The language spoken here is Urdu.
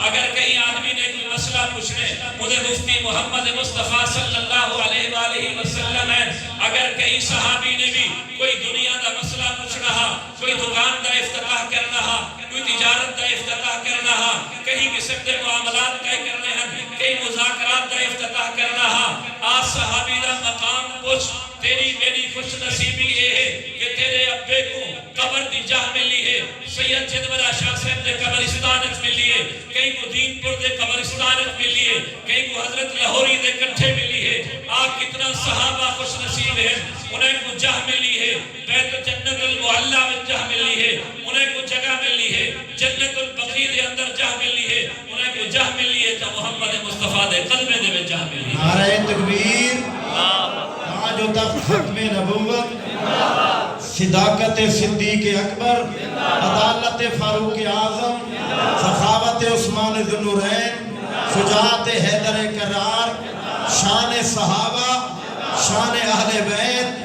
اگر کہیں آدمی نے کوئی مسئلہ پوچھنے مجھے مفتی محمد مصطفیٰ صلی اللہ علیہ وآلہ وسلم ہے. اگر کہیں صحابی نے بھی کوئی دنیا دا مسئلہ پوچھنا، کوئی دکان دا افتتاح کرنا، کوئی تجارت دا افتتاح کرنا، کہیں قسم دے معاملات طے کرنے ہیں، کہیں مذاکرات دا افتتاح کرنا، آج صحابی دا مقام پوچھ. تیری میری خوش نصیبی یہ ہے کہ تیرے ابے کو قبر دی جاہ ملی ہے، سید جدولہ شاہ صاحب دے قبرستانت ملی ہے، کہیں کو دین پور دے قبرستانت ملی ہے، کہیں کو حضرت لاہوری دے کٹھے ملی ہے. آپ کتنا صحابہ خوش نصیب ہیں، انہیں کو جاہ ملی ہے، بیت جنت المعلیٰ میں جاہ ملی ہے، انہیں کو جگہ ملی ہے، جنت البقیع دے اندر جاہ ملی ہے، انہیں کو جاہ ملی ہے تو محمد مصطفیٰ دے قدمے دے میں جاہ ملی ہے. نعرہ تکبیر، آج ہوتا ختم نبوت، صداقت صدیق اکبر، عدالت فاروق اعظم، سخاوت عثمان ذو النورین، شجاعت حیدر کرار، شان صحابہ، شان اہل بیت،